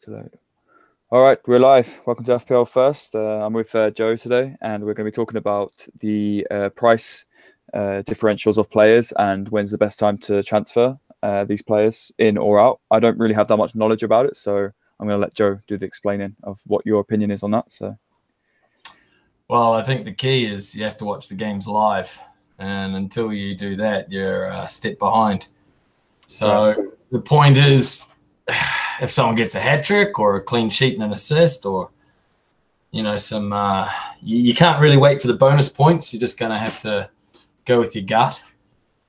Today. All right, we're live. Welcome to FPL First. I'm with Joe today, and we're going to be talking about the price differentials of players and when's the best time to transfer these players in or out. I don't really have that much knowledge about it, so I'm going to let Joe do the explaining of what your opinion is on that. Well, I think the key is you have to watch the games live, and until you do that, you're a step behind. So the point is, if someone gets a hat trick or a clean sheet and an assist, or some, you can't really wait for the bonus points. You're just going to have to go with your gut,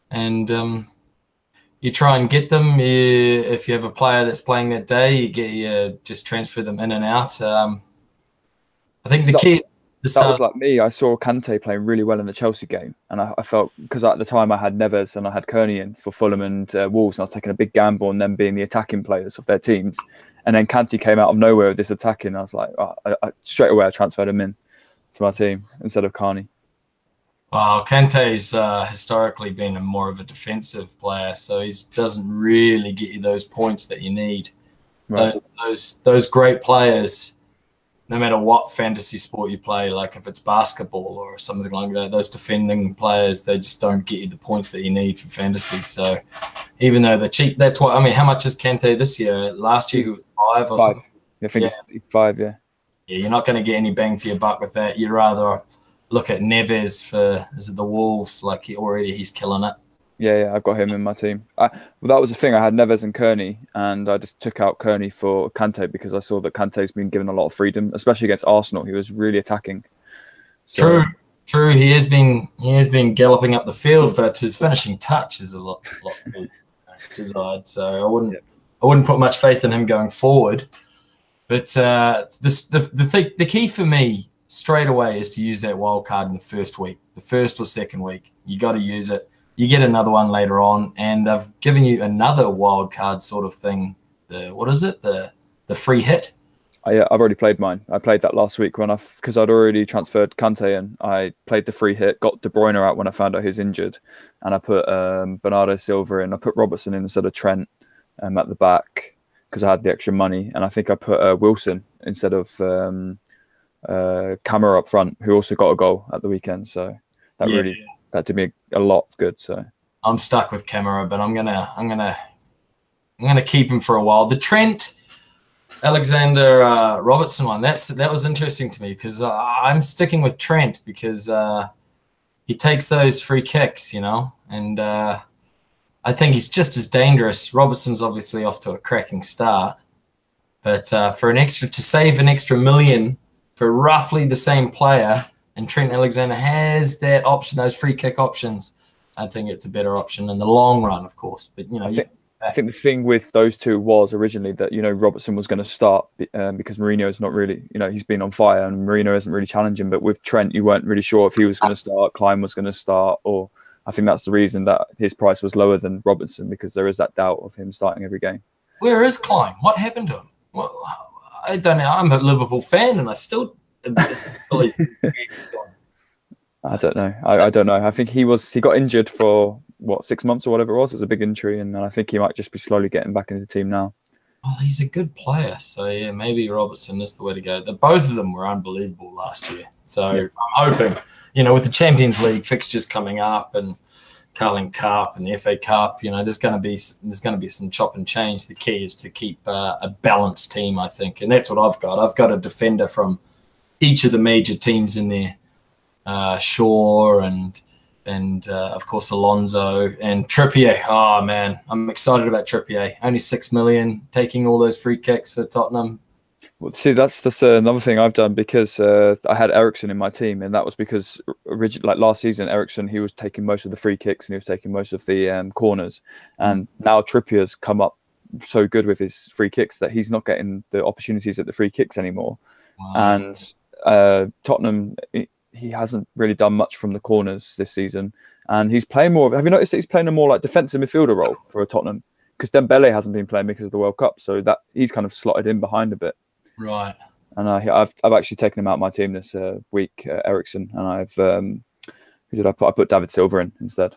and you try and get them. If you have a player that's playing that day, you just transfer them in and out. I think the key. That was like me. I saw Kante playing really well in the Chelsea game, and I felt, because at the time I had Neves and I had Kearney in for Fulham and Wolves, and I was taking a big gamble on them being the attacking players of their teams. And then Kante came out of nowhere with this attacking. I was like, straight away I transferred him in to my team instead of Kearney. Well, Kante's historically been more of a defensive player, so he doesn't really get you those points that you need. Right. Those great players, no matter what fantasy sport you play, like if it's basketball or something like that, those defending players, they just don't get you the points that you need for fantasy. So even though they're cheap, that's what I mean. How much is Kante this year? Last year he was 5 or something. I think it's 5, yeah. Yeah, you're not going to get any bang for your buck with that. You'd rather look at Neves for the Wolves, like he's killing it. Yeah, I've got him in my team. Well, that was the thing. I had Neves and Kearney, and I just took out Kearney for Kante because I saw that Kante's been given a lot of freedom, especially against Arsenal. He was really attacking. So, True. He has been galloping up the field, but his finishing touch is a lot desired. So I wouldn't put much faith in him going forward. But the key for me straight away is to use that wild card in the first week, the first or second week. You got to use it. You get another one later on, and I've given you another wild card sort of thing. The free hit? I've already played mine. I played that last week because I'd already transferred Kante in. I played the free hit, got De Bruyne out when I found out he's injured, and I put Bernardo Silva in. I put Robertson in instead of Trent at the back because I had the extra money, and I think I put Wilson instead of Camara up front, who also got a goal at the weekend. So that did me a lot of good. So I'm stuck with Camara, but I'm gonna keep him for a while. The Trent Alexander Robertson one, that was interesting to me because I'm sticking with Trent because he takes those free kicks, and I think he's just as dangerous. Robertson's obviously off to a cracking start, but to save an extra million for roughly the same player. And Trent Alexander has that option, those free kick options. I think it's a better option in the long run, of course. But I think the thing with those two was originally that Robertson was going to start because Mourinho's not really he's been on fire and Mourinho isn't really challenging. But with Trent, you weren't really sure if he was going to start, Klein was going to start, or I think that's the reason that his price was lower than Robertson, because there is that doubt of him starting every game. Where is Klein? What happened to him? Well, I don't know. I'm a Liverpool fan, and I still. I don't know. I don't know. I think he got injured for 6 months or whatever it was. It was a big injury, and I think he might just be slowly getting back into the team now. Well, he's a good player, so yeah, maybe Robertson is the way to go. Both of them were unbelievable last year, so I'm hoping, with the Champions League fixtures coming up and Carling Cup and the FA Cup, there's going to be some chop and change. The key is to keep a balanced team, I think, and that's what I've got. I've got a defender from each of the major teams in there. Shaw and of course Alonso and Trippier. Oh man, I'm excited about Trippier. Only 6 million, taking all those free kicks for Tottenham. Well, see, that's another thing I've done because I had Eriksen in my team, and that was because last season Eriksen, he was taking most of the free kicks and he was taking most of the corners, and now Trippier's come up so good with his free kicks that he's not getting the opportunities at the free kicks anymore. Wow. And Tottenham, he hasn't really done much from the corners this season, and he's playing more. Have you noticed that he's playing a more like defensive midfielder role for Tottenham? Because Dembele hasn't been playing because of the World Cup, so that he's kind of slotted in behind a bit. Right. And I've actually taken him out of my team this week, Eriksen, and I've who did I put? I put David Silva in instead.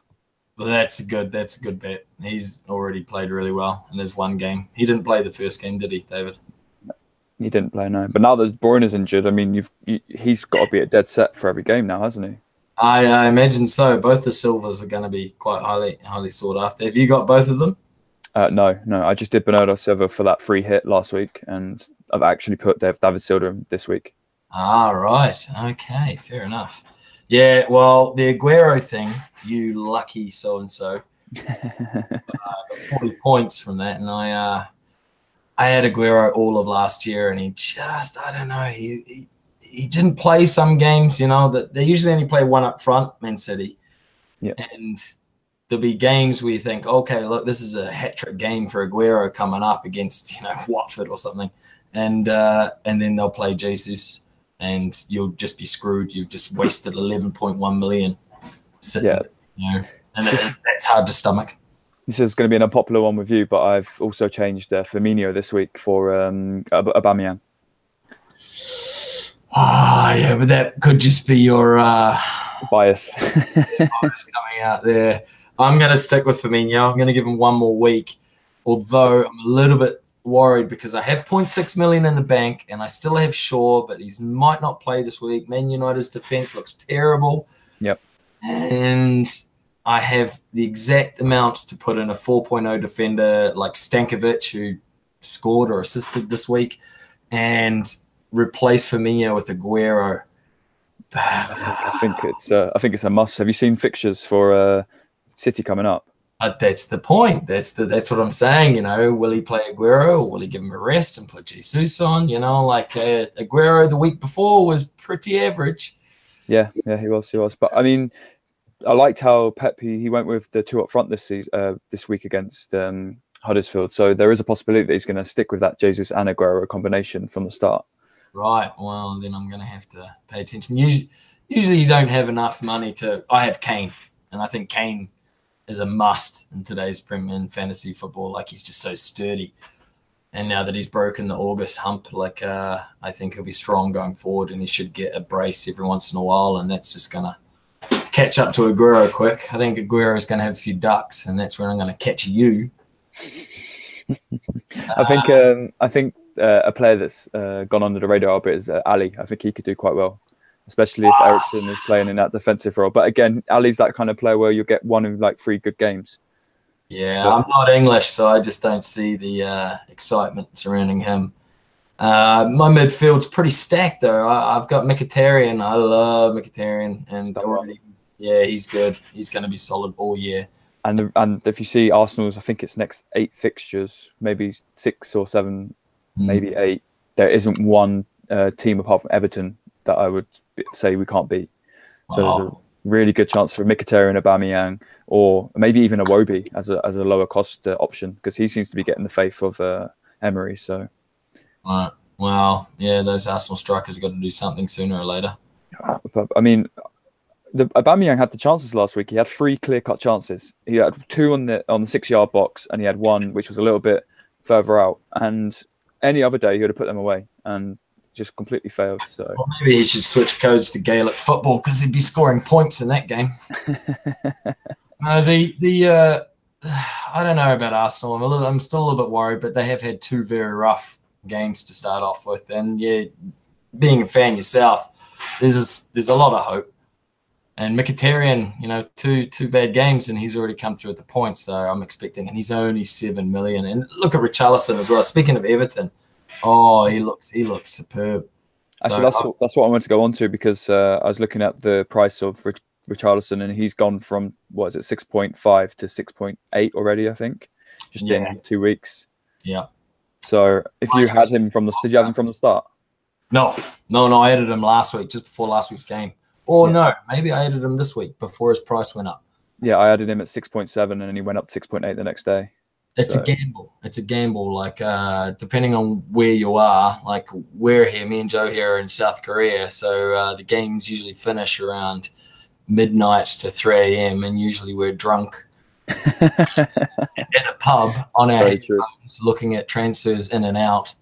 Well, that's a good bet. He's already played really well in his one game. He didn't play the first game, did he, David? He didn't play, no. But now that Bruyne's injured, I mean, he's got to be at dead set for every game now, hasn't he? I imagine so. Both the Silvers are going to be quite highly sought after. Have you got both of them? No. I just did Bernardo Silva for that free hit last week, and I've actually put David Silva this week. Ah, right. Okay, fair enough. Yeah, well, the Aguero thing, you lucky so-and-so. 40 points from that, and I had Aguero all of last year, and he just, I don't know, he didn't play some games, that they usually only play one up front, Man City. Yeah. And there'll be games where you think, okay, look, this is a hat-trick game for Aguero coming up against, Watford or something. And then they'll play Jesus, and you'll just be screwed. You've just wasted 11.1 million. Sitting, and that's hard to stomach. This is going to be an unpopular one with you, but I've also changed Firmino this week for Aubameyang. Yeah, but that could just be your bias. bias coming out there. I'm going to stick with Firmino. I'm going to give him one more week, although I'm a little bit worried because I have 0.6 million in the bank and I still have Shaw, but he might not play this week. Man United's defense looks terrible. Yep. And I have the exact amount to put in a 4.0 defender like Stankovic, who scored or assisted this week, and replace Firmino with Aguero. I think it's a must. Have you seen fixtures for City coming up? That's the point. That's what I'm saying. Will he play Aguero or will he give him a rest and put Jesus on? Aguero the week before was pretty average. Yeah, he was. But I mean, I liked how Pep he went with the two up front this week against Huddersfield. So there is a possibility that he's going to stick with that Jesus and Aguero combination from the start. Right. Well, then I'm going to have to pay attention. Usually you don't have enough money to. I have Kane, and I think Kane is a must in today's Premier fantasy football. Like, he's just so sturdy. And now that he's broken the August hump, I think he'll be strong going forward, and he should get a brace every once in a while, and that's just going to catch up to Aguero quick. I think Aguero is going to have a few ducks, and that's where I'm going to catch you. I think a player that's gone under the radar a bit is Ali. I think he could do quite well, especially if Eriksen is playing in that defensive role. But again, Ali's that kind of player where you'll get one in 3 good games. Yeah, so I'm not English, so I just don't see the excitement surrounding him. My midfield's pretty stacked, though. I've got Mkhitaryan. I love Mkhitaryan, and he's good. He's going to be solid all year. And if you see Arsenal's, I think it's next 8 fixtures, maybe 6 or 7, maybe 8. There isn't one team apart from Everton that I would say we can't beat. So there's a really good chance for Mkhitaryan, Aubameyang, or maybe even Iwobi as a lower cost option, because he seems to be getting the faith of Emery. So, right. Well, yeah, those Arsenal strikers have got to do something sooner or later. I mean, Aubameyang had the chances last week. He had 3 clear-cut chances. He had 2 on the 6-yard box, and he had 1 which was a little bit further out. And any other day, he would have put them away, and just completely failed. So maybe he should switch codes to Gaelic football, because he'd be scoring points in that game. No, I don't know about Arsenal. I'm still a little bit worried, but they have had 2 very rough games to start off with, and yeah, being a fan yourself, there's a lot of hope. And Mkhitaryan, 2 bad games, and he's already come through at the point. So I'm expecting, and he's only 7 million. And look at Richarlison as well. Speaking of Everton, he looks superb. Actually, that's what I wanted to go on to, because I was looking at the price of Richarlison, and he's gone from 6.5 to 6.8 already, I think, just in 2 weeks. Yeah. So if you had him did you have him from the start? No, I added him last week, just before last week's game. Or no, maybe I added him this week before his price went up. Yeah, I added him at 6.7, and then he went up to 6.8 the next day. It's a gamble. It's a gamble. Depending on where you are, we're here, me and Joe here in South Korea. So the games usually finish around midnight to 3 a.m. and usually we're drunk in a pub on our headphones, looking at transfers in and out.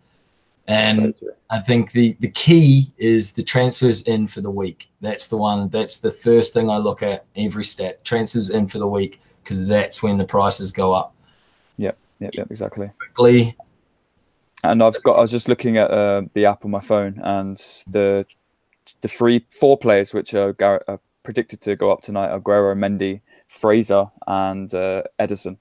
And I think the key is the transfers in for the week. That's the first thing I look at every stat. Transfers in for the week, because that's when the prices go up. Yep, exactly. Quickly, And I was just looking at the app on my phone, and the 4 players which are predicted to go up tonight are Aguero, Mendy, Fraser, and Edison.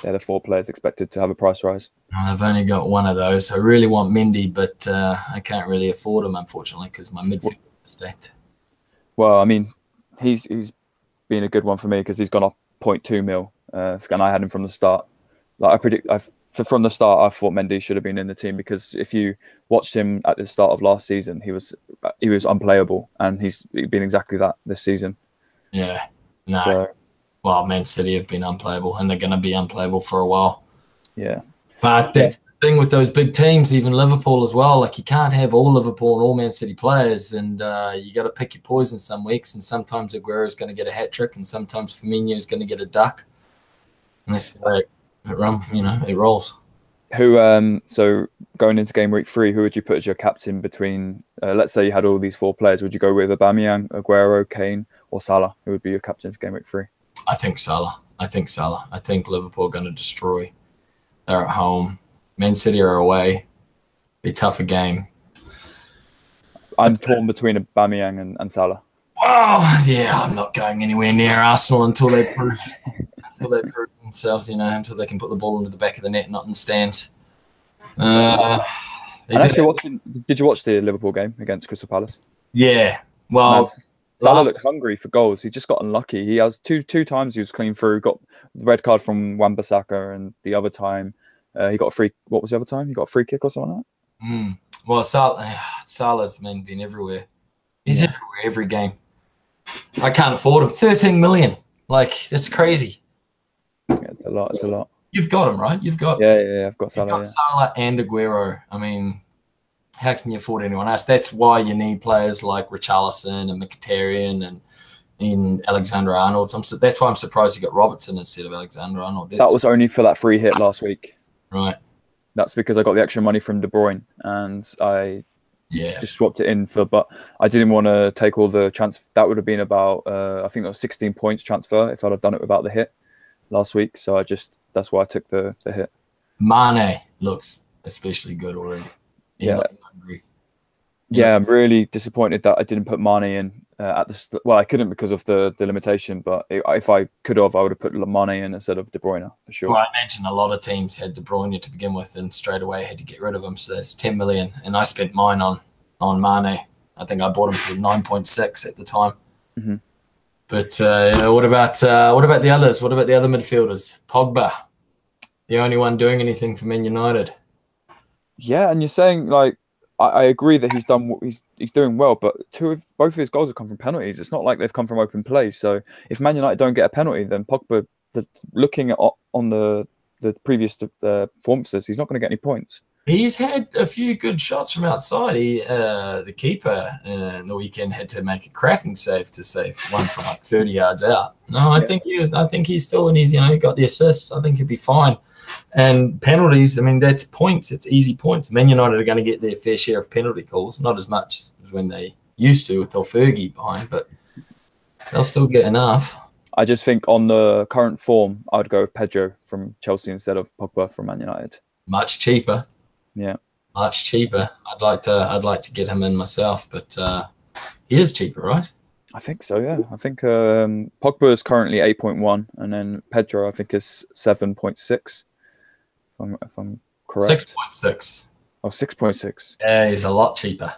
They're the 4 players expected to have a price rise. I've only got one of those. I really want Mendy, but I can't really afford him, unfortunately, because my midfield is stacked. Well, I mean, he's been a good one for me because he's gone up 0.2 mil, and I had him from the start. Like from the start, I thought Mendy should have been in the team, because if you watched him at the start of last season, he was unplayable, and he's been exactly that this season. Yeah, no. So, well, Man City have been unplayable, and they're going to be unplayable for a while. Yeah, but that's the thing with those big teams, even Liverpool as well. Like, you can't have all Liverpool and all Man City players, and you got to pick your poison some weeks. And sometimes Aguero's going to get a hat trick, and sometimes Firmino's going to get a duck. And that's the way it rolls. Who so going into game week 3, who would you put as your captain between? Let's say you had all these 4 players. Would you go with Aubameyang, Aguero, Kane, or Salah? Who would be your captain for game week 3? I think Salah. I think Liverpool are going to destroy. They're at home. Man City are away. Be a tougher game. I'm torn between Aubameyang and Salah. Oh yeah, I'm not going anywhere near Arsenal until they prove themselves, until they can put the ball into the back of the net, not in the stands. Actually, did you watch the Liverpool game against Crystal Palace? Yeah. Well, Salah looked hungry for goals. He just got unlucky. He has two times he was clean through, got the red card from Wan-Bissaka, and the other time he got a free. What was the other time? He got a free kick or something like that. Well, Salah's been everywhere. He's everywhere, every game. I can't afford him. 13 million. Like, that's crazy. Yeah, it's a lot. You've got him, right? You've got I've got Salah. Salah and Aguero. I mean, how can you afford anyone else? That's why you need players like Richarlison and Mkhitaryan and Alexander-Arnold. That's why I'm surprised you got Robertson instead of Alexander-Arnold. That was only for that free hit last week. Right. That's because I got the extra money from De Bruyne, and I just swapped it in for. But I didn't want to take all the transfer. That would have been about I think that was 16 points transfer if I'd have done it without the hit last week. So that's why I took the hit. Mane looks especially good already. I'm really disappointed that I didn't put Mane in at the. Well, I couldn't because of the limitation. But if I could have, I would have put Mane in instead of De Bruyne for sure. Well, I imagine a lot of teams had De Bruyne to begin with, and straight away had to get rid of him. So there's 10 million, and I spent mine on Mane. I think I bought him for 9.6 at the time. Mm-hmm. But what about the others? What about the other midfielders? Pogba, the only one doing anything for Man United. Yeah, and you're saying like I agree that he's doing well, but both of his goals have come from penalties. It's not like they've come from open play. So if Man United don't get a penalty, then Pogba, looking at on the previous performances, he's not going to get any points. He's had a few good shots from outside. The keeper in the weekend had to make a cracking save to save one from like 30 yards out. No, I think he's still in his, he got the assists. I think he'll be fine. And penalties, I mean, that's points. It's easy points. Man United are going to get their fair share of penalty calls, not as much as when they used to with Fergie behind, but they'll still get enough. I just think on the current form, I would go with Pedro from Chelsea instead of Pogba from Man United. Much cheaper. Yeah, much cheaper. I'd like to get him in myself, but he is cheaper, right? I think so. Yeah, I think Pogba is currently 8.1, and then Pedro I think is 7.6. If I'm correct. 6.6. Oh, 6.6. Yeah, he's a lot cheaper.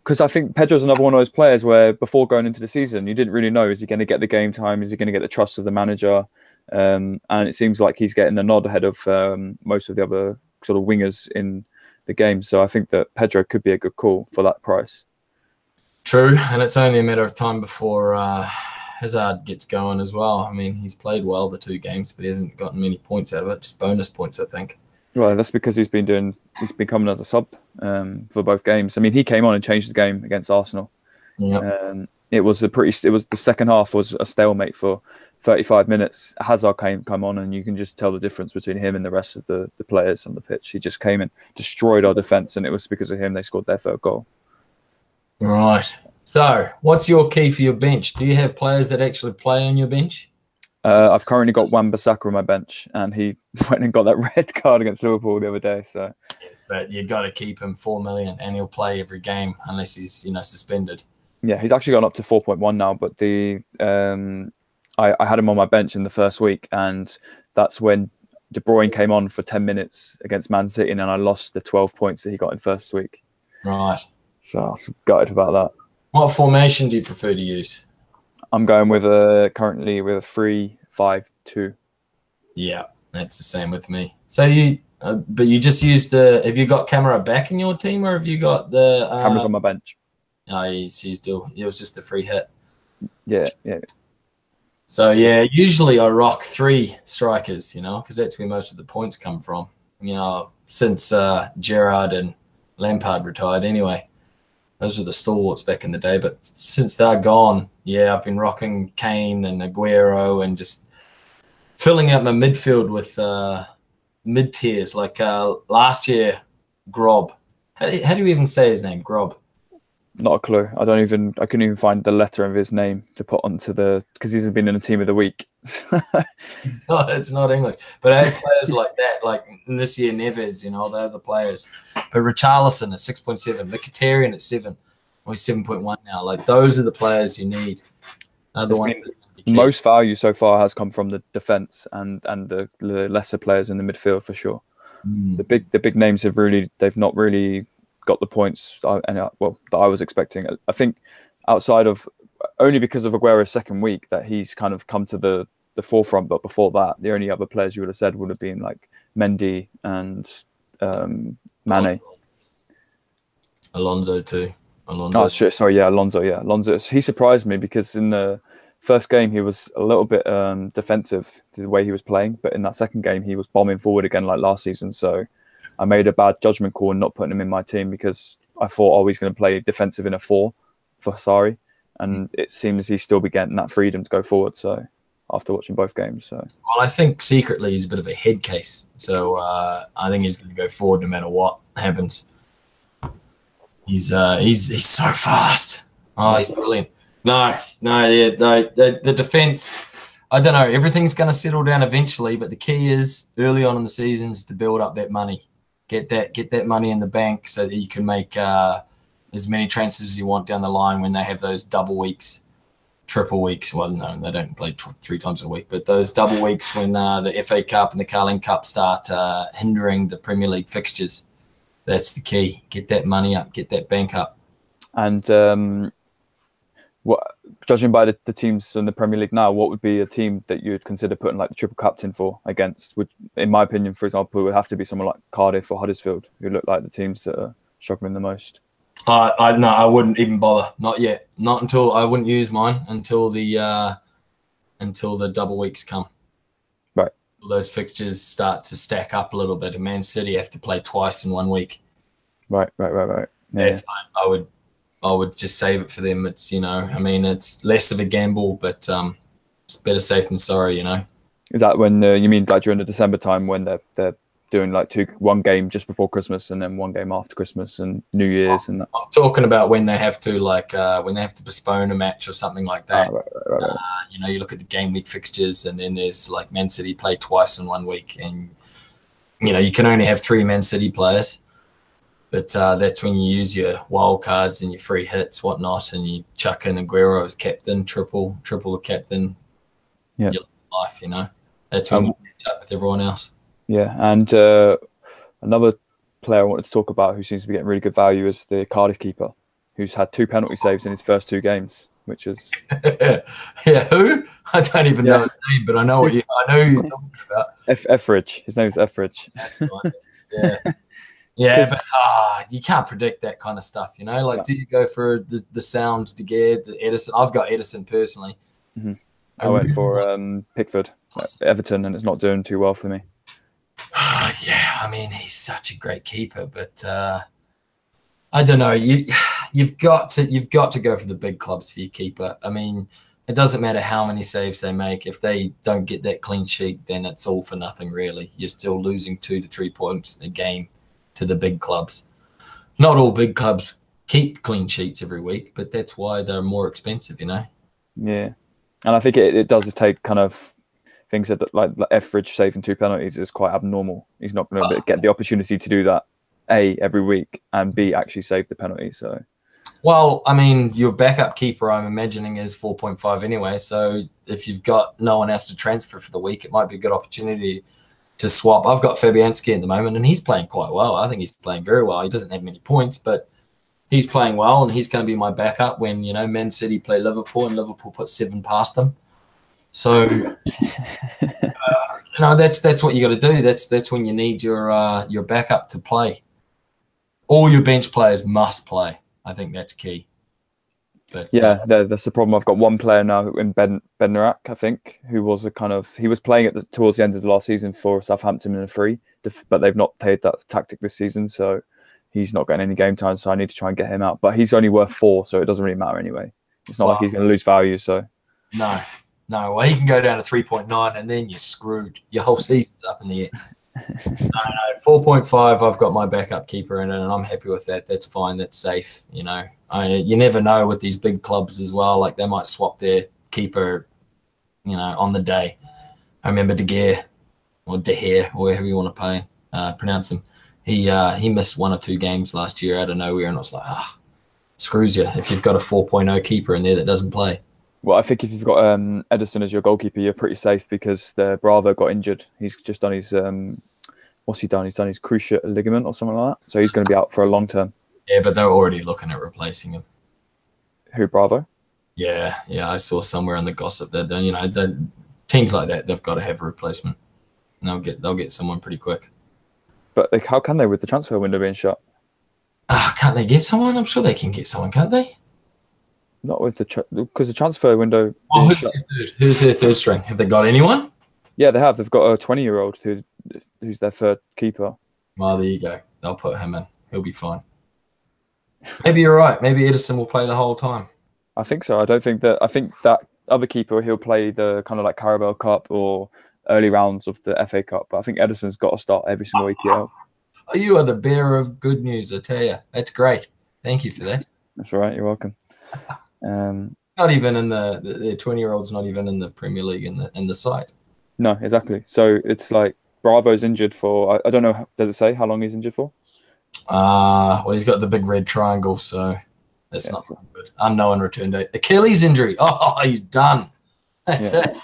Because I think Pedro's another one of those players where before going into the season, you didn't really know, is he going to get the game time? Is he going to get the trust of the manager? And it seems like he's getting a nod ahead of most of the other sort of wingers in the game. So I think that Pedro could be a good call for that price. True, and it's only a matter of time before Hazard gets going as well. I mean, he's played well the 2 games, but he hasn't gotten many points out of it, just bonus points, I think. Well, that's because he's been coming as a sub for both games. I mean, he came on and changed the game against Arsenal. Yep. It was the second half was a stalemate for 35 minutes. Hazard come on, and you can just tell the difference between him and the rest of the players on the pitch. He just came and destroyed our defence, and it was because of him they scored their 3rd goal. Right. So, what's your key for your bench? Do you have players that actually play on your bench? I've currently got Wan-Bissaka on my bench, and he went and got that red card against Liverpool the other day. So, yes, but you got to keep him 4 million, and he'll play every game unless he's suspended. yeah, he's actually gone up to 4.1 now. But I had him on my bench in the first week, and that's when De Bruyne came on for 10 minutes against Man City, and I lost the 12 points that he got in first week. Right. So I was gutted about that. What formation do you prefer to use? I'm going with currently with a 3-5-2. Yeah, that's the same with me. So but you just used have you got Camera back in your team, or have you got the Camera's on my bench? Oh, it was just the free hit. Yeah. So yeah, usually I rock 3 strikers, because that's where most of the points come from. Since Gerrard and Lampard retired, anyway. Those were the stalwarts back in the day, but since they're gone, yeah, I've been rocking Kane and Aguero and just filling out my midfield with mid-tiers. Like last year, Grob. How do you even say his name? Grob. Not a clue. I couldn't even find the letter of his name to put onto because he's been in a team of the week. It's not English. But I had players like that, like this year Neves, they're the players. But Richarlison at 6.7, Mkhitaryan at 7, or he's 7.1 now. Like those are the players you need. Most value so far has come from the defense and the lesser players in the midfield for sure. The big names they've not really got the points that I was expecting. I think outside of only because of Aguero's second week that he's kind of come to the forefront, but before that, the only other players you would have said would have been like Mendy and Mane. Alonso too. Oh, sorry, yeah, Alonso. Yeah, Alonso. He surprised me because in the first game he was a little bit defensive the way he was playing, but in that second game he was bombing forward again like last season. So I made a bad judgment call and not putting him in my team because I thought he's going to play defensive in a 4 for Sarri, and it seems he's still be getting that freedom to go forward. So after watching both games, well, I think secretly he's a bit of a head case. So I think he's going to go forward no matter what happens. He's so fast. Oh, he's brilliant. The defense. I don't know. Everything's going to settle down eventually, but the key is early on in the season is to build up that money. Get that money in the bank so that you can make as many transfers as you want down the line when they have those double weeks, triple weeks. Well, no, they don't play 3 times a week, but those double weeks when the FA Cup and the Carling Cup start hindering the Premier League fixtures. That's the key. Get that money up. Get that bank up. And judging by the teams in the Premier League now, what would be a team that you'd consider putting like the triple captain for against? In my opinion, for example, it would have to be someone like Cardiff or Huddersfield, who look like the teams that are struggling the most. I wouldn't even bother. Not yet. Not until I wouldn't use mine until the double weeks come. Right. Those fixtures start to stack up a little bit, and Man City have to play twice in 1 week. Right. Yeah. I would just save it for them. It's it's less of a gamble, but it's better safe than sorry. Is that when you mean like during the December time when they're doing like one game just before Christmas and then one game after Christmas and New Year's and that? I'm talking about when they have to when they have to postpone a match or something like that. Right. You look at the game week fixtures, and then there's like Man City play twice in 1 week, and you can only have 3 Man City players. But that's when you use your wild cards and your free hits, whatnot, and you chuck in Aguero as captain, triple the captain. Yeah, your life, That's when you catch up with everyone else. Yeah, and another player I wanted to talk about who seems to be getting really good value is the Cardiff keeper, who's had 2 penalty saves in his first 2 games, which is yeah. Who? I don't even know his name, but I know who you're talking about. Etheridge. His name is Etheridge. That's nice. Yeah. Yeah, but you can't predict that kind of stuff, Like, do you go for the sound to get the Edison? I've got Edison personally. Mm-hmm. I went for Pickford at Everton, and it's not doing too well for me. Yeah, I mean, he's such a great keeper, but I don't know. You've got to go for the big clubs for your keeper. I mean, it doesn't matter how many saves they make. If they don't get that clean sheet, then it's all for nothing, really. You're still losing 2 to 3 points a game to the big clubs. Not all big clubs keep clean sheets every week, but that's why they're more expensive, Yeah. And I think it does take kind of things that like Etheridge saving 2 penalties is quite abnormal. He's not going to get the opportunity to do that, A, every week, and B, actually save the penalty. So, well, I mean, your backup keeper, I'm imagining, is 4.5 anyway. So if you've got no one else to transfer for the week, it might be a good opportunity to swap. I've got Fabianski at the moment, and he's playing quite well. I think he's playing very well. He doesn't have many points, but he's playing well, and he's going to be my backup when, Man City play Liverpool, and Liverpool put 7 past them. So, that's what you got to do. That's when you need your backup to play. All your bench players must play. I think that's key. But that's the problem. I've got one player now in Bednarak, I think, who was he was playing towards the end of the last season for Southampton in a free, but they've not played that tactic this season, so he's not getting any game time. So I need to try and get him out. But he's only worth 4, so it doesn't really matter anyway. It's not like he's going to lose value. So no. Well, he can go down to 3.9, and then you're screwed. Your whole season's up in the air. No, 4.5. I've got my backup keeper in it, and I'm happy with that. That's fine. That's safe. You never know with these big clubs as well. Like, they might swap their keeper, on the day. I remember De Gea, or De Gea, or however you want to pronounce him. He missed 1 or 2 games last year out of nowhere, and I was like, screws you if you've got a 4.0 keeper in there that doesn't play. Well, I think if you've got Ederson as your goalkeeper, you're pretty safe because the Bravo got injured. He's just done his what's he done? He's done his cruciate ligament or something like that. So he's going to be out for a long term. Yeah, but they're already looking at replacing him. Who, Bravo? Yeah. I saw somewhere in the gossip that the teams like that, they've got to have a replacement. And they'll get someone pretty quick. But how can they with the transfer window being shut? Can't they get someone? I'm sure they can get someone, can't they? Not with because the transfer window. Oh, who's their third string? Have they got anyone? Yeah, they have. They've got a 20-year-old who's their third keeper. Well, there you go. They'll put him in. He'll be fine. Maybe you're right. Maybe Ederson will play the whole time. I think so. I think that other keeper, he'll play the kind of like Carabao Cup or early rounds of the FA Cup. But I think Ederson's got to start every single EPL. Oh, you are the bearer of good news, I tell you. That's great. Thank you for that. That's all right. You're welcome. Not even in the 20-year-old's not even in the Premier League in the side. No, exactly. So it's like Bravo's injured for, I don't know, does it say how long he's injured for? Well, he's got the big red triangle, so that's not good. Unknown return date. Achilles injury. Oh, he's done. That's it.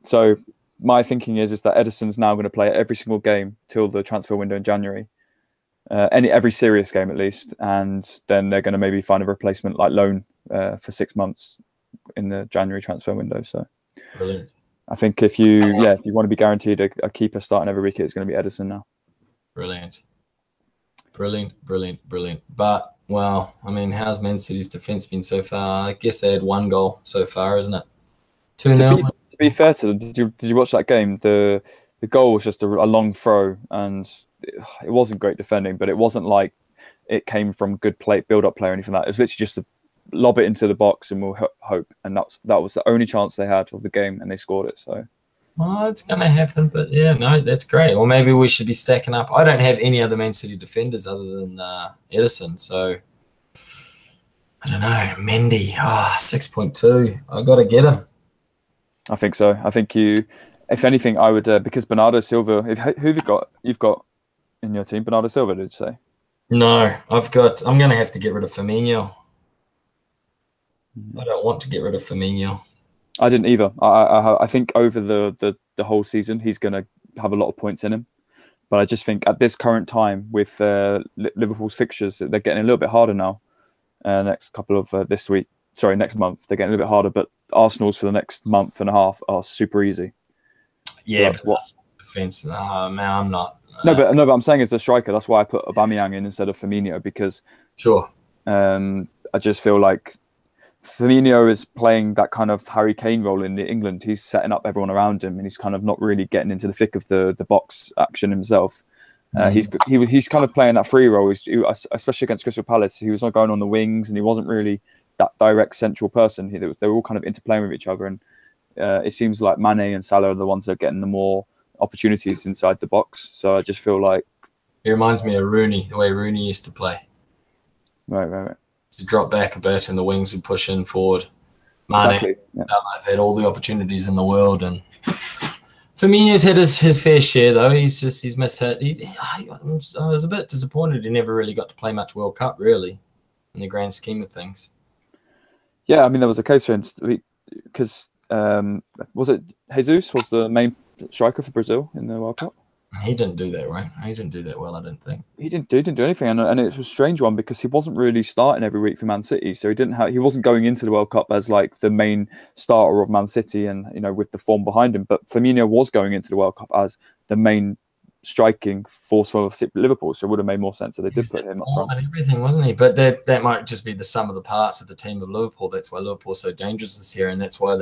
So my thinking is that Ederson's now going to play every single game till the transfer window in January. Every serious game at least, and then they're going to maybe find a replacement like loan for 6 months in the January transfer window. So brilliant. I think if you want to be guaranteed a keeper starting every week, it's going to be Ederson now. Brilliant. But well, I mean, how's Man City's defense been so far? I guess they had 1 goal so far, isn't it? 2-0. To be fair to them, did you watch that game? The goal was just a long throw, and it wasn't great defending, but it wasn't like it came from good build-up play or anything like that. It was literally just to lob it into the box and we'll hope. And that was the only chance they had of the game, and they scored it. So, well, it's going to happen, but yeah, no, that's great. Well, maybe we should be stacking up. I don't have any other Man City defenders other than Ederson, so I don't know. Mendy, 6.2. I got to get him. I think so. I think if anything, I would because Bernardo Silva. Who have you got? You've got in your team Bernardo Silva. Did you say? No, I'm going to have to get rid of Firmino. I don't want to get rid of Firmino. I didn't either. I think over the whole season he's going to have a lot of points in him, but I just think at this current time with Liverpool's fixtures, they're getting a little bit harder now. Next month they're getting a little bit harder, but Arsenal's for the next month and a half are super easy. Yeah, so but defense. Man, I'm not. No, but I'm saying as a striker, that's why I put Aubameyang in instead of Firmino because sure. I just feel like Firmino is playing that kind of Harry Kane role in England. He's setting up everyone around him, and he's kind of not really getting into the thick of the box action himself. He's kind of playing that free role, especially against Crystal Palace. He was not going on the wings, and he wasn't really that direct central person. They were all kind of interplaying with each other, and it seems like Mane and Salah are the ones that are getting the more opportunities inside the box. So I just feel like it reminds me of Rooney, the way Rooney used to play. Right. To drop back a bit, and the wings would push in forward. Mane, exactly. Yeah. I've had all the opportunities in the world, and Firmino's had his fair share though. He's missed hit. I was a bit disappointed he never really got to play much World Cup, really, in the grand scheme of things. Yeah, I mean, there was a case for him because was it Jesus was the main striker for Brazil in the World Cup? He didn't do that, right? He didn't do that well, I didn't think. He didn't do anything, and it was a strange one because he wasn't really starting every week for Man City, so he wasn't going into the World Cup as like the main starter of Man City, and with the form behind him. But Firmino was going into the World Cup as the main striking force for Liverpool, so it would have made more sense that they did put him up front. And everything, wasn't he? But that might just be the sum of the parts of the team of Liverpool. That's why Liverpool's so dangerous this year, and that's why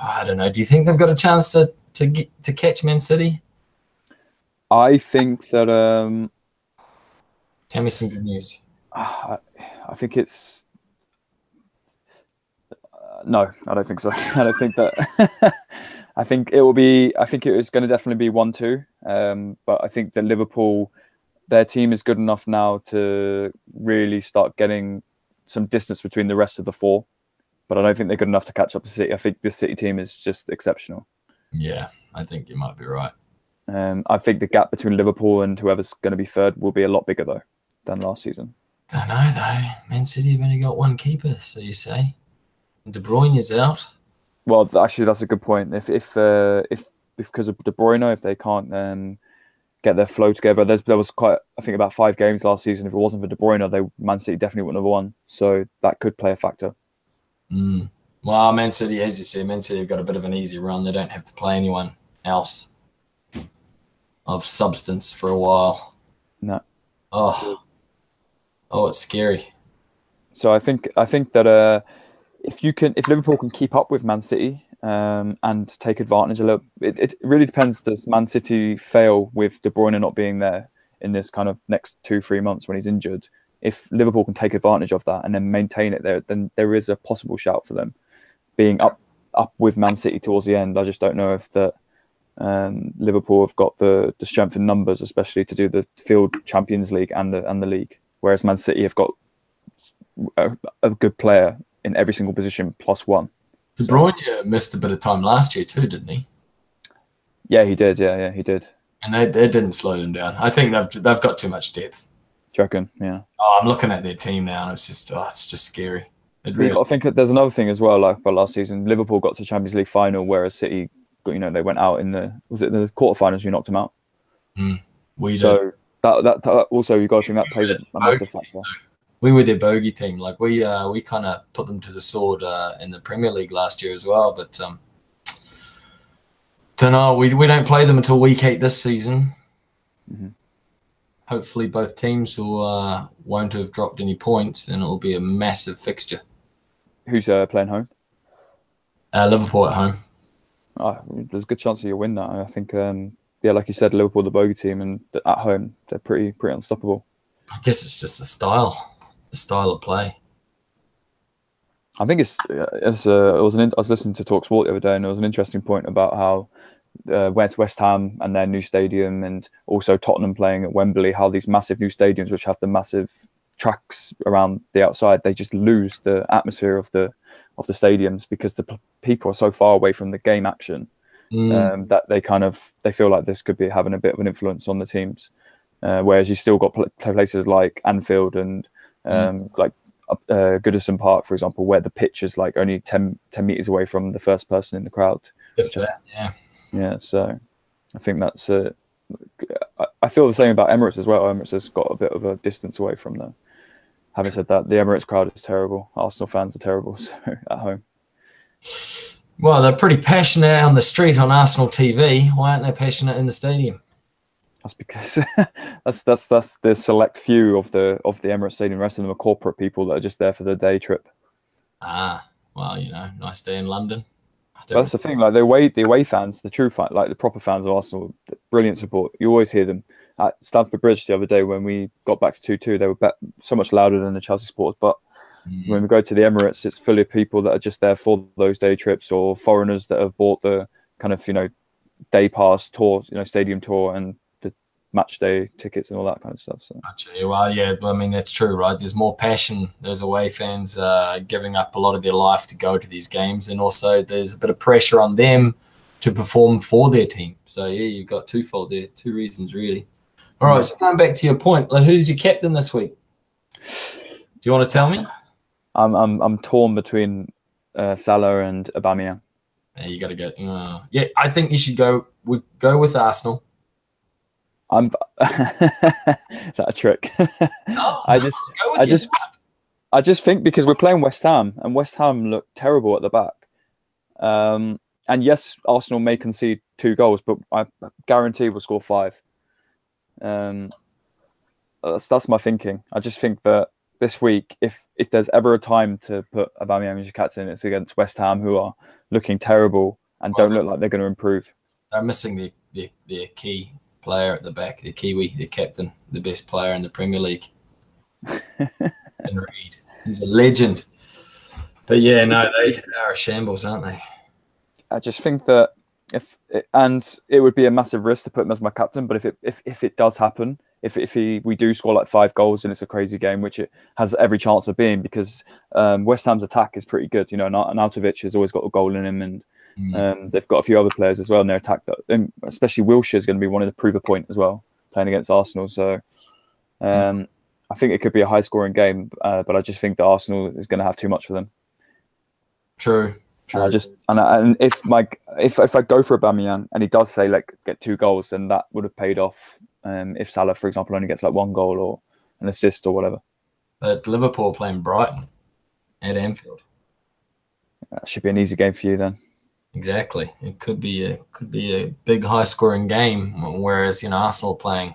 I don't know. Do you think they've got a chance to catch Man City? I think that. Tell me some good news. I think it's. No, I don't think so. I don't think that. I think it will be. I think it is going to definitely be 1-2. But I think that Liverpool, their team is good enough now to really start getting some distance between the rest of the four. But I don't think they're good enough to catch up to City. I think this City team is just exceptional. Yeah, I think you might be right. I think the gap between Liverpool and whoever's going to be third will be a lot bigger though than last season. I know though. Man City have only got one keeper, so you say. And De Bruyne is out. Well, actually, that's a good point. If because of De Bruyne, if they can't get their flow together, there was quite, I think, about 5 games last season. If it wasn't for De Bruyne, Man City definitely wouldn't have won. So that could play a factor. Well, Man City, as you said, Man City have got a bit of an easy run. They don't have to play anyone else of substance for a while. No. Oh, it's scary. So I think that if Liverpool can keep up with Man City and take advantage a little, it really depends. Does Man City fail with De Bruyne not being there in this kind of next 2-3 months when he's injured? If Liverpool can take advantage of that and then maintain it there, then there is a possible shout for them being up with Man City towards the end. I just don't know if that. Liverpool have got the strength in numbers, especially to do the Field Champions League and the league, whereas Man City have got a good player in every single position +1. De Bruyne missed a bit of time last year too, didn't he? Yeah, he did. Yeah, he did. And they didn't slow them down. I think they've got too much depth. Do you reckon? Yeah. Oh, I'm looking at their team now, and it's just scary. I think there's another thing as well. Like last season, Liverpool got to the Champions League final, whereas City. They went out in the quarterfinals. You knocked them out. So that also you got to think that plays a massive factor. We were their bogey team. Like we kind of put them to the sword in the Premier League last year as well. But don't know. We don't play them until week 8 this season. Mm-hmm. Hopefully, both teams won't have dropped any points, and it will be a massive fixture. Who's playing home? Liverpool at home. There's a good chance that you'll win that. I think, like you said, Liverpool, the bogey team, and at home, they're pretty unstoppable. I guess it's just the style of play. I think I was listening to TalkSport the other day, and there was an interesting point about how West Ham and their new stadium, and also Tottenham playing at Wembley, how these massive new stadiums, which have the massive tracks around the outside, they just lose the atmosphere of the stadiums because the people are so far away from the game action that they feel like this could be having a bit of an influence on the teams. Whereas you still got places like Anfield and like Goodison Park, for example, where the pitch is like only 10 meters away from the first person in the crowd. Yeah. So I think that's. I feel the same about Emirates as well. Emirates has got a bit of a distance away from them. Having said that, the Emirates crowd is terrible. Arsenal fans are terrible at home. Well, they're pretty passionate on the street on Arsenal TV. Why aren't they passionate in the stadium? That's because that's the select few of the Emirates Stadium. The rest of them are corporate people that are just there for the day trip. Well, nice day in London. That's the thing. Like the away fans, the true fan, like the proper fans of Arsenal, brilliant support. You always hear them at Stamford Bridge the other day when we got back to 2-2. They were so much louder than the Chelsea supporters. But when we go to the Emirates, it's full of people that are just there for those day trips, or foreigners that have bought the kind of day pass tour, stadium tour, and the match day tickets and all that kind of stuff. So. Well, yeah, I mean that's true, right? There's more passion. There's away fans giving up a lot of their life to go to these games, and also there's a bit of pressure on them to perform for their team. So yeah, you've got twofold there, two reasons really. All right, so going back to your point, like, who's your captain this week? Do you want to tell me? I'm torn between Salah and Aubameyang. Yeah, you got to go. Yeah, I think you should go with Arsenal. Is that a trick? No, I just think because we're playing West Ham and West Ham look terrible at the back. And yes, Arsenal may concede 2 goals, but I guarantee we'll score 5. That's my thinking. I just think that this week, if there's ever a time to put Aubameyang as your captain, it's against West Ham, who are looking terrible and don't look like they're going to improve. They're missing their key player at the back, their Kiwi, their captain, the best player in the Premier League. And Reed, he's a legend. But yeah, no, they are a shambles, aren't they? I just think that it would be a massive risk to put him as my captain, but if it does happen, if we do score like 5 goals and it's a crazy game, which it has every chance of being, because West Ham's attack is pretty good, and Arnautovic has always got a goal in him, and they've got a few other players as well in their attack that, especially Wilshere, is going to be wanting to prove a point as well, playing against Arsenal. So I think it could be a high scoring game, but I just think that Arsenal is going to have too much for them. True. And if I go for Aubameyang and he does say get 2 goals, then that would have paid off. If Salah, for example, only gets 1 goal or an assist or whatever. But Liverpool playing Brighton at Anfield. That should be an easy game for you then. Exactly. It could be a big high scoring game, whereas Arsenal playing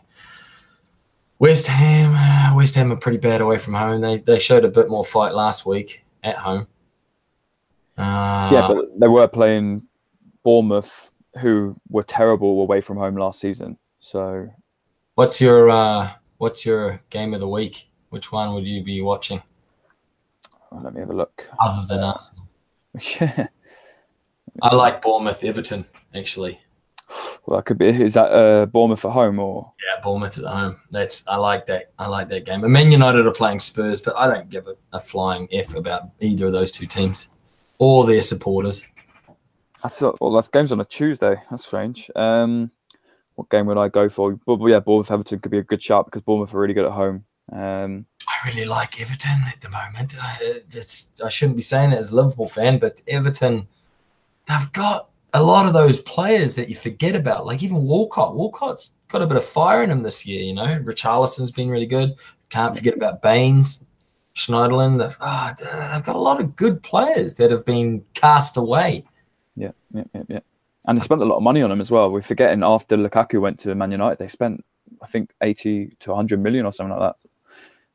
West Ham. West Ham are pretty bad away from home. They showed a bit more fight last week at home. Yeah, but they were playing Bournemouth, who were terrible away from home last season. So, what's your game of the week? Which one would you be watching? Let me have a look. Other than Arsenal, I like Bournemouth Everton actually. Well, that could be. Is that Bournemouth at home or? Yeah, Bournemouth at home. I like that. I like that game. And Man United are playing Spurs, but I don't give a flying F about either of those two teams or their supporters. That game's on a Tuesday. That's strange. What game would I go for? But yeah, Bournemouth Everton could be a good shot because Bournemouth are really good at home. I really like Everton at the moment. I shouldn't be saying it as a Liverpool fan, but Everton, they've got a lot of those players that you forget about. Like even Walcott. Walcott's got a bit of fire in him this year. Richarlison's been really good. Can't forget about Baines, Schneiderlin. They've got a lot of good players that have been cast away. Yeah. And they spent a lot of money on him as well. We're forgetting after Lukaku went to Man United, they spent, I think, 80 to 100 million or something like that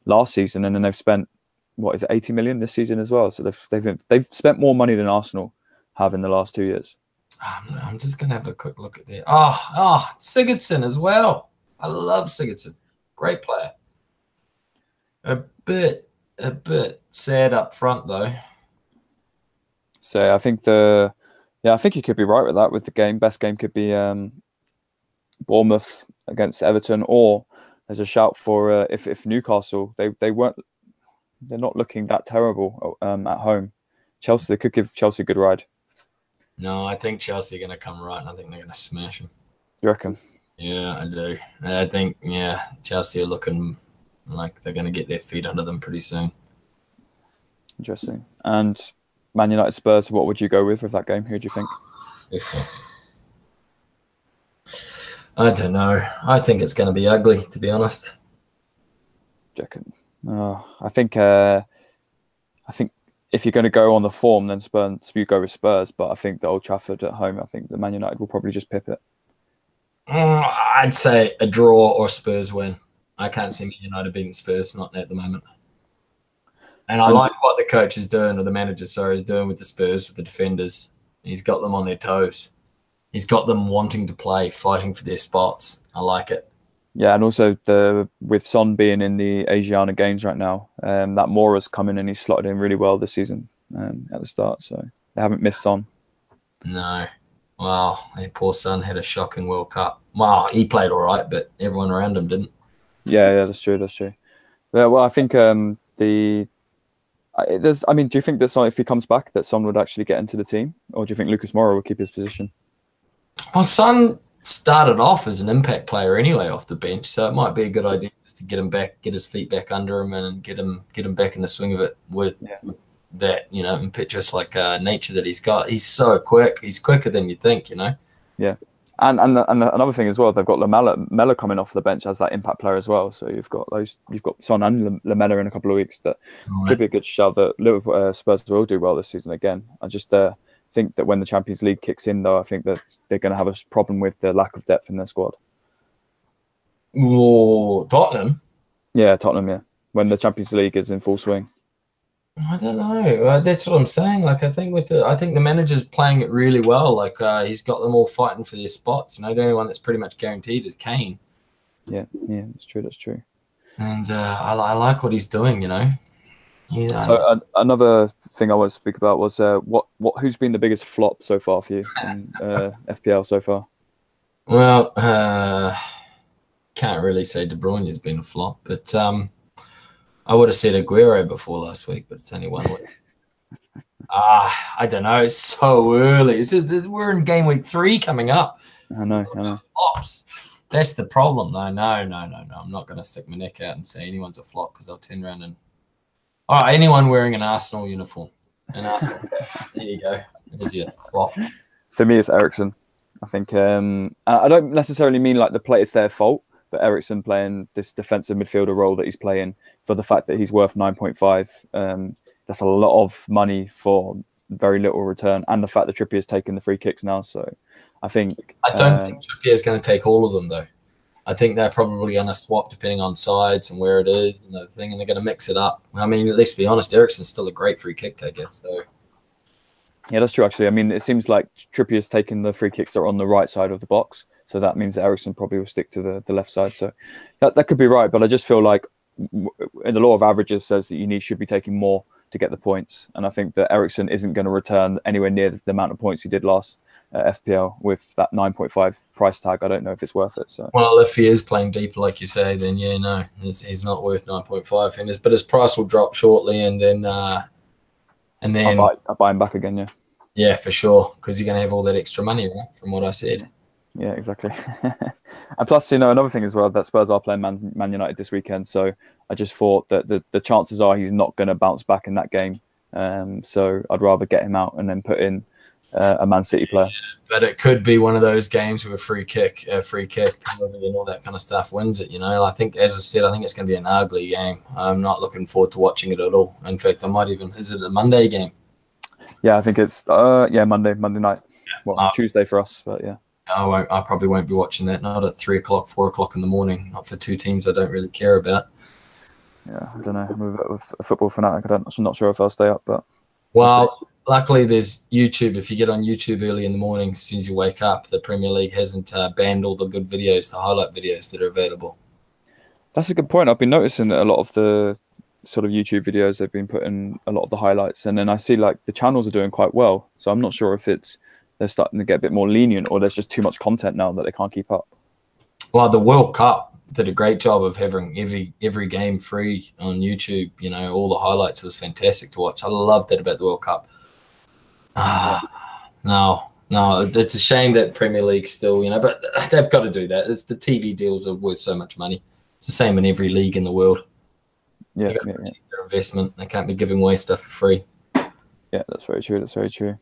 last season. And then they've spent, 80 million this season as well. So they've spent more money than Arsenal have in the last 2 years. I'm just going to have a quick look at there. Sigurdsson as well. I love Sigurdsson. Great player. A bit sad up front, though. So I think I think you could be right with that. With the game, best game could be Bournemouth against Everton, or there's a shout for if Newcastle they're not looking that terrible at home. Chelsea, they could give Chelsea a good ride. No, I think Chelsea are going to come right, and I think they're going to smash them. You reckon? Yeah, I do. I think Chelsea are looking like they're going to get their feet under them pretty soon. Interesting. And Man United Spurs, what would you go with that game? Who do you think? I don't know. I think it's going to be ugly, to be honest. I think if you're going to go on the form, then you go with Spurs. But I think the Old Trafford at home, I think the Man United will probably just pip it. I'd say a draw or Spurs win. I can't see Man United beating Spurs, not at the moment. And I like what the coach is doing, or the manager, is doing with the Spurs, with the defenders. He's got them on their toes. He's got them wanting to play, fighting for their spots. I like it. Yeah, and also with Son being in the Asiana Games right now, that Mora's come in and he's slotted in really well this season at the start. So they haven't missed Son. No. Wow, their poor son had a shocking World Cup. Wow, he played all right, but everyone around him didn't. Yeah, that's true. Yeah, well, I think do you think that Son, if he comes back, that Son would actually get into the team, or do you think Lucas Moura will keep his position? Well, Son started off as an impact player anyway off the bench, so it might be a good idea just to get him back, get his feet back under him, and get him back in the swing of it with that impetuous nature that he's got. He's so quick. He's quicker than you think. Yeah. And another thing as well, they've got Lamella coming off the bench as that impact player as well. So you've got Son and Lamella in a couple of weeks. That could be a good shout that Liverpool Spurs will do well this season again. I just think that when the Champions League kicks in, though, I think that they're going to have a problem with the lack of depth in their squad. Oh, Tottenham. Yeah, Tottenham. Yeah, when the Champions League is in full swing. I don't know. That's what I'm saying. I think the manager's playing it really well. He's got them all fighting for their spots. The only one that's pretty much guaranteed is Kane. Yeah, that's true. That's true. And I like what he's doing. So another thing I want to speak about was who's been the biggest flop so far for you in FPL so far? Well, can't really say De Bruyne has been a flop, but I would have said Aguero before last week, but it's only 1 week. I don't know. It's so early. We're in game week 3 coming up. I know. Flops. That's the problem. No. I'm not going to stick my neck out and say anyone's a flop because they'll turn around and. All right, anyone wearing an Arsenal uniform. An Arsenal. There you go. There's your flop. For me, it's Eriksen. I think I don't necessarily mean like it's their fault, but Eriksen playing this defensive midfielder role that he's playing for the fact that he's worth 9.5. That's a lot of money for very little return, and the fact that Trippier's taking the free kicks now. So I think I don't think Trippier's going to take all of them though. I think they're probably going to swap depending on sides and where it is and everything, and they're going to mix it up. I mean, let's be honest, Eriksen's still a great free kick taker. So yeah, that's true. Actually, I mean, it seems like Trippier's taking the free kicks that are on the right side of the box. So that means that Eriksen probably will stick to the left side. So that could be right. But I just feel like in the law of averages says that you should be taking more to get the points. And I think that Eriksen isn't going to return anywhere near the amount of points he did last FPL with that 9.5 price tag. I don't know if it's worth it. So well, if he is playing deeper, like you say, then yeah, no, he's not worth 9.5. But his price will drop shortly, and then I'll buy him back again. Yeah, for sure, because you're going to have all that extra money, right? From what I said. Yeah, exactly. And plus, another thing as well, that Spurs are playing Man United this weekend. So I just thought that the chances are he's not going to bounce back in that game. So I'd rather get him out and then put in a Man City player. But it could be one of those games with a free kick, and all that kind of stuff wins it. I think, as I said, I think it's going to be an ugly game. I'm not looking forward to watching it at all. In fact, I might even. Is it a Monday game? Yeah, I think it's Monday night. Well, Tuesday for us, but yeah. I probably won't be watching that. Not at 3 o'clock, 4 o'clock in the morning. Not for 2 teams I don't really care about. Yeah, I don't know. I'm a football fanatic. I'm not sure if I'll stay up, but luckily there's YouTube. If you get on YouTube early in the morning, as soon as you wake up, the Premier League hasn't banned all the good videos, the highlight videos that are available. That's a good point. I've been noticing that a lot of the sort of YouTube videos, they've been putting a lot of the highlights, and then I see like the channels are doing quite well. So I'm not sure if they're starting to get a bit more lenient, or there's just too much content now that they can't keep up. Well, the World Cup did a great job of having every game free on YouTube. All the highlights was fantastic to watch. I love that about the World Cup. No, it's a shame that the Premier League still, but they've got to do that. It's the TV deals are worth so much money. It's the same in every league in the world. Yeah, their investment. They can't be giving away stuff for free. Yeah, that's very true.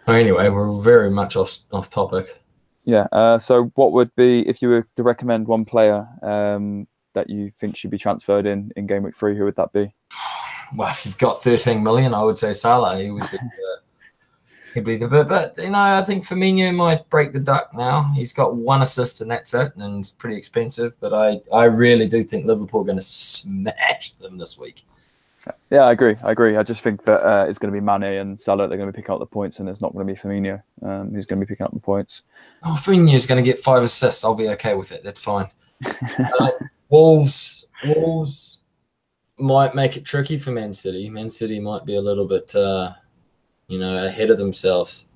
Well, anyway, we're very much off topic. Yeah. So what would be, if you were to recommend one player that you think should be transferred in game week 3, who would that be? Well, if you've got 13 million, I would say Salah. He would be he'd be the bit. But I think Firmino might break the duck now. He's got 1 assist and that's it, and it's pretty expensive. But I really do think Liverpool are going to smash them this week. Yeah, I agree. I just think that it's going to be Mane and Salah. They're going to be picking up the points, and it's not going to be Firmino who's going to be picking up the points. Oh, Firmino's going to get 5 assists. I'll be okay with it. That's fine. Wolves might make it tricky for Man City. Man City might be a little bit, ahead of themselves.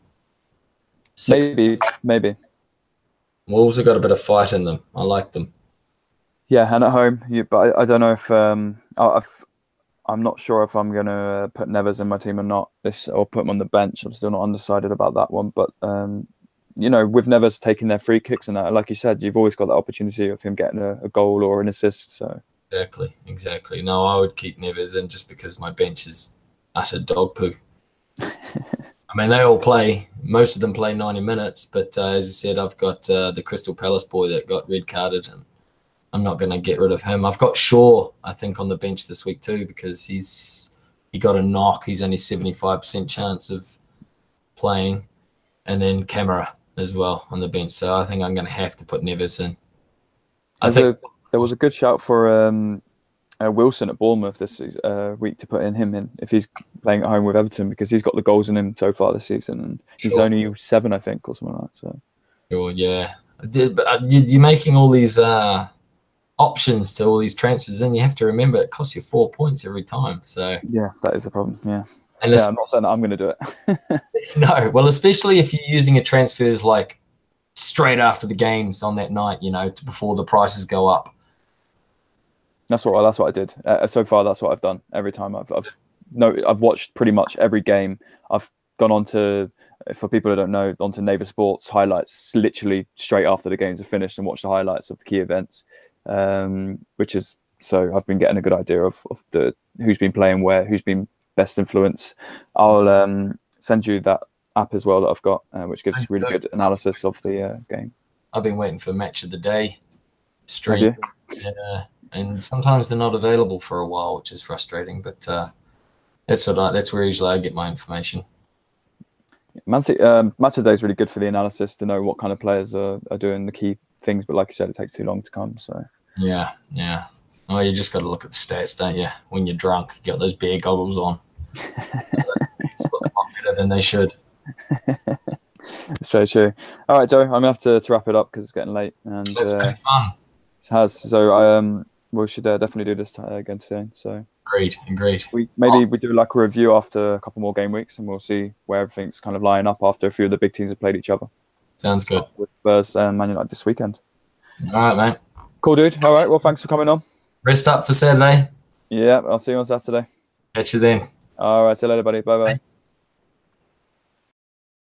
Maybe. Wolves have got a bit of fight in them. I like them. Yeah, and at home, but I don't know if I'm not sure if I'm going to put Neves in my team or not. Or put him on the bench. I'm still not undecided about that one. But you know, with Neves taking their free kicks and that, like you said, you've always got the opportunity of him getting a goal or an assist. So exactly. No, I would keep Neves in just because my bench is utter dog poo. I mean, they all play. Most of them play 90 minutes, but as I said, I've got the Crystal Palace boy that got red carded, and I'm not going to get rid of him. I've got Shaw, I think, on the bench this week too because he got a knock. He's only 75% chance of playing, and then Camera as well on the bench. So I think I'm going to have to put Neves in. There was a good shout for Wilson at Bournemouth this week to put him in if he's playing at home with Everton because he's got the goals in him so far this season, and he's only 7, I think, or something like that. So. Sure, yeah. But you're making all these options to all these transfers, and you have to remember it costs you 4 points every time. So yeah, that is a problem. Yeah. And I'm not saying that I'm going to do it. No, well, especially if you're using your transfers like straight after the games on that night, you know, before the prices go up. That's what I did. So far, that's what I've done. Every time I've watched pretty much every game. I've gone on to, for people who don't know, onto Naver Sports highlights literally straight after the games are finished and watch the highlights of the key events, which is so I've been getting a good idea of the who's been playing where, who's been best influence. I'll send you that app as well that I've got, which gives really good analysis of the game. I've been waiting for Match of the Day stream, and sometimes they're not available for a while, which is frustrating. But that's where usually I get my information. Match of the Day is really good for the analysis to know what kind of players are doing the key things. But like you said, it takes too long to come. So yeah. Oh, you just got to look at the stats, don't you? When you're drunk, you got those beer goggles on. It's looking a lot better than they should. It's very true. All right, Joe, I'm gonna have to wrap it up because it's getting late. And that's been fun. It has. So we should definitely do this again soon. So agreed. We do like a review after a couple more game weeks, and we'll see where everything's kind of lining up after a few of the big teams have played each other. Sounds good. With Spurs and Man United this weekend. All right, mate. Cool, dude. All right. Well, thanks for coming on. Rest up for Saturday. Yeah, I'll see you on Saturday. Catch you then. All right. See you later, buddy. Bye-bye. Bye.